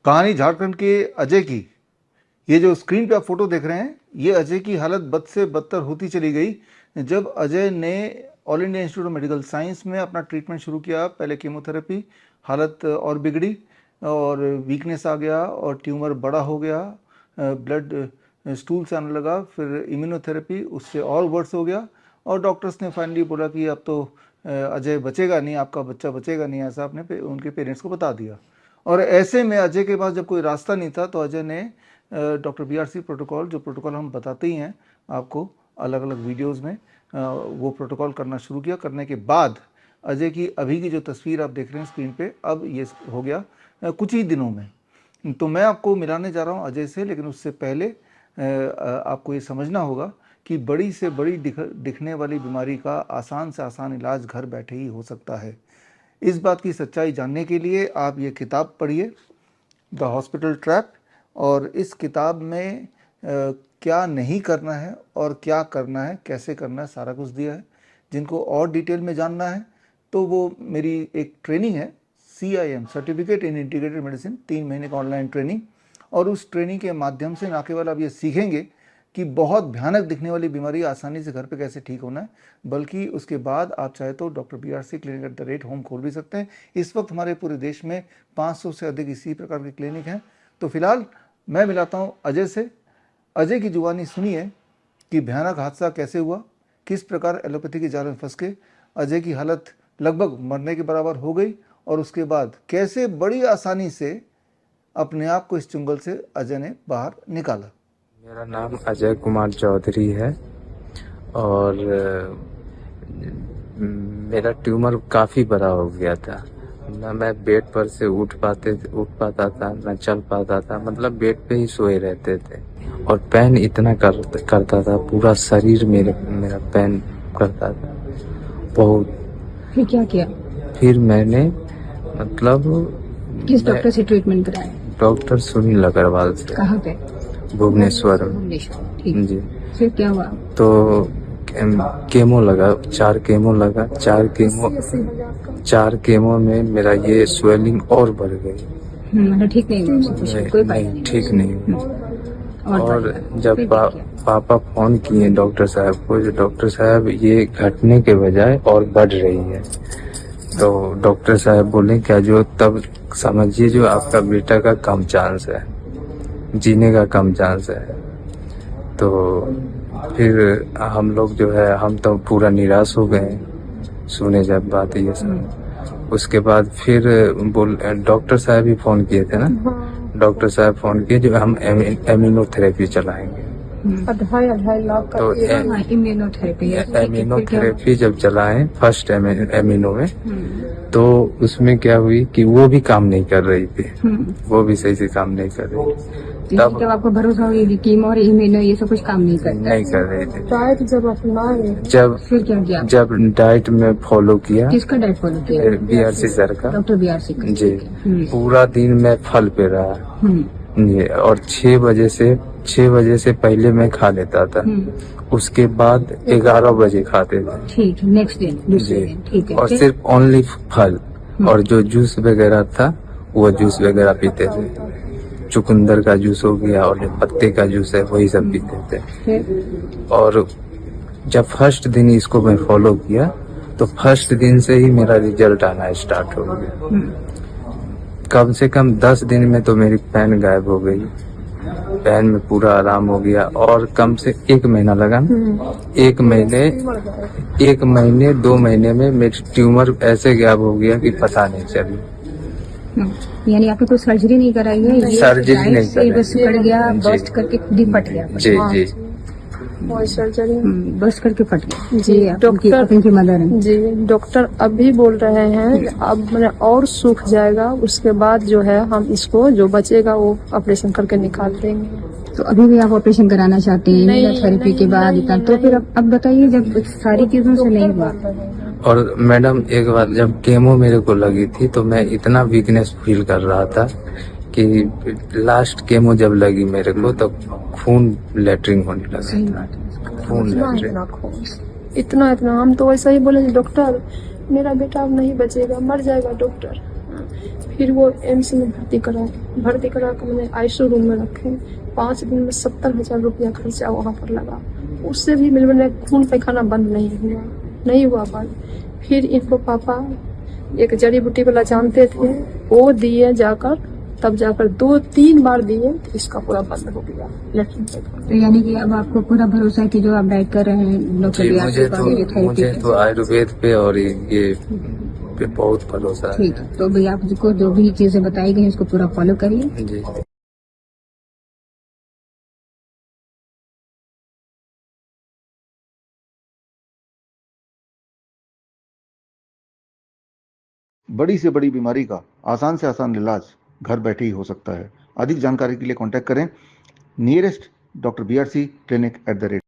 कहानी झारखंड के अजय की। ये जो स्क्रीन पे आप फोटो देख रहे हैं, ये अजय की हालत बद से बदतर होती चली गई जब अजय ने all India institute of medical science में अपना ट्रीटमेंट शुरू किया। पहले कीमोथेरेपी, हालत और बिगड़ी और वीकनेस आ गया और ट्यूमर बड़ा हो गया, ब्लड स्टूल से आने लगा। फिर इम्यूनोथेरेपी, उससे और वर्स हो गया और डॉक्टर्स ने फाइनली बोला कि अब तो अजय बचेगा नहीं, आपका बच्चा बचेगा नहीं, ऐसा आपने उनके पेरेंट्स को बता दिया। और ऐसे में अजय के पास जब कोई रास्ता नहीं था तो अजय ने डॉक्टर BRC प्रोटोकॉल, जो प्रोटोकॉल हम बताते ही हैं आपको अलग अलग वीडियोस में, वो प्रोटोकॉल करना शुरू किया। करने के बाद अजय की अभी की जो तस्वीर आप देख रहे हैं स्क्रीन पे, अब ये हो गया कुछ ही दिनों में। तो मैं आपको मिलाने जा रहा हूँ अजय से, लेकिन उससे पहले आपको ये समझना होगा कि बड़ी से बड़ी दिखने वाली बीमारी का आसान से आसान इलाज घर बैठे ही हो सकता है। इस बात की सच्चाई जानने के लिए आप ये किताब पढ़िए, द हॉस्पिटल ट्रैप। और इस किताब में क्या नहीं करना है और क्या करना है, कैसे करना है, सारा कुछ दिया है। जिनको और डिटेल में जानना है तो वो मेरी एक ट्रेनिंग है, CIM, certificate in integrated medicine, 3 महीने का ऑनलाइन ट्रेनिंग। और उस ट्रेनिंग के माध्यम से ना केवल आप ये सीखेंगे कि बहुत भयानक दिखने वाली बीमारी आसानी से घर पे कैसे ठीक होना है, बल्कि उसके बाद आप चाहे तो डॉक्टर BRC क्लिनिक @ होम खोल भी सकते हैं। इस वक्त हमारे पूरे देश में 500 से अधिक इसी प्रकार के क्लिनिक हैं। तो फिलहाल मैं मिलाता हूँ अजय से। अजय की जुबानी सुनिए कि भयानक हादसा कैसे हुआ, किस प्रकार एलोपैथी की जाल में फंस के अजय की हालत लगभग मरने के बराबर हो गई और उसके बाद कैसे बड़ी आसानी से अपने आप को इस चुंगल से अजय ने बाहर निकाला। मेरा नाम अजय कुमार चौधरी है और मेरा ट्यूमर काफ़ी बड़ा हो गया था। ना मैं बेड पर से उठ पाता था, ना चल पाता था, मतलब बेड पे ही सोए रहते थे। और पेन इतना करता था, पूरा शरीर मेरा पेन करता था बहुत। फिर क्या किया? फिर मैंने मतलब किस डॉक्टर से ट्रीटमेंट कराया? डॉक्टर सुनील अग्रवाल से। कहाँ पे? भुवनेश्वर में। भुवनेश्वर, ठीक। जी। फिर क्या हुआ? तो केमो लगा, 4 केमो लगा। 4 केमो में मेरा ये स्वेलिंग और बढ़ गई। मतलब ठीक नहीं हुआ? कोई फायदा नहीं? ठीक नहीं हुआ। और जब पापा फोन किए डॉक्टर साहब को, जो डॉक्टर साहब ये घटने के बजाय और बढ़ रही है, तो डॉक्टर साहब बोले क्या, जो तब समझिए जो आपका बेटा का कम चांस है, जीने का कम चांस है। तो फिर हम लोग जो है, हम तो पूरा निराश हो गए सुने जब बात ये सब। उसके बाद फिर डॉक्टर साहब भी फोन किए थे ना, डॉक्टर साहब फोन किए जो हम इम्यूनोथेरेपी चलाएंगे। 2.5 लाख का। तो इम्यूनोथेरेपी जब चलाएं फर्स्ट एमिनो में, तो उसमें क्या हुई कि वो भी काम नहीं कर रही थी, वो भी सही से काम नहीं कर रही थी। तब आपको भरोसा हो गया कि कीमो और इम्यूनो ये सब कुछ काम नहीं कर रही थी। डाइट जब अपनाए, फिर क्या किया? जब डाइट में फॉलो किया। किसका डाइट फॉलो किया? BRC सर का, डॉक्टर BRC का। जी। पूरा दिन मैं फल पे रहा और 6 बजे से पहले मैं खा लेता था, उसके बाद 11 बजे खाते थे। ठीक, नेक्स्ट दिन, दूसरे दिन, ठीक है। और सिर्फ ओनली फल, और जो जूस वगैरह था वो जूस वगैरह पीते थे। चुकंदर का जूस हो गया और जो पत्ते का जूस है वही सब पीते थे। और जब फर्स्ट दिन इसको मैं फॉलो किया तो फर्स्ट दिन से ही मेरा रिजल्ट आना स्टार्ट हो गया। कम से कम 10 दिन में तो मेरी पेन गायब हो गई, पेन में पूरा आराम हो गया। और कम से 1 महीना लगा, 1 महीने 2 महीने में मेरी ट्यूमर ऐसे गायब हो गया कि पता नहीं चली। यानी आपने कोई सर्जरी नहीं कराई है? सर्जरी नहीं कराई, बस कट गया, बस्ट करके खुद ही फट गया। जी जी, सर्जरी बस्ट करके फट गया। जी, डॉक्टर की मदर है जी। डॉक्टर अभी बोल रहे हैं अब मैंने और सूख जाएगा, उसके बाद जो है हम इसको जो बचेगा वो ऑपरेशन करके निकाल देंगे। तो अभी भी आप ऑपरेशन कराना चाहते हैं थेरेपी के बाद इतना? तो फिर अब बताइए, जब सारी चीजों से नहीं हुआ। और मैडम एक बात, जब केमो मेरे को लगी थी तो मैं इतना वीकनेस फील कर रहा था कि लास्ट केमो जब लगी मेरे को तो खून लैटरिंग होने लगा। खून लैटरिंग इतना हम तो वैसा ही बोले डॉक्टर मेरा बेटा अब नहीं बचेगा, मर जाएगा डॉक्टर। फिर वो एम्स में भर्ती करा कर मैंने आईसीयू रूम में रखे। 5 दिन में 70,000 रुपया खर्चा वहाँ पर लगा। उससे भी मैंने खून पैखाना बंद नहीं हुआ बंद। फिर इनको पापा एक जड़ी बूटी वाला जानते थे, वो दिए जाकर, तब जाकर 2-3 बार दिए तो इसका पूरा बंद हो गया लेट्रिन पैखाना। तो यानी कि अब आपको पूरा भरोसा है कि जो आप डाइट कर रहे हैं डॉक्टर जी, बीआरसी मुझे तो आयुर्वेद पे और ये पे बहुत भरोसा है। ठीक है, तो भी आपको जो भी चीजें बताई गई उसको पूरा फॉलो करिए। जी। बड़ी से बड़ी बीमारी का आसान से आसान इलाज घर बैठे ही हो सकता है। अधिक जानकारी के लिए कांटेक्ट करें नियरेस्ट डॉक्टर बीआरसी क्लिनिक @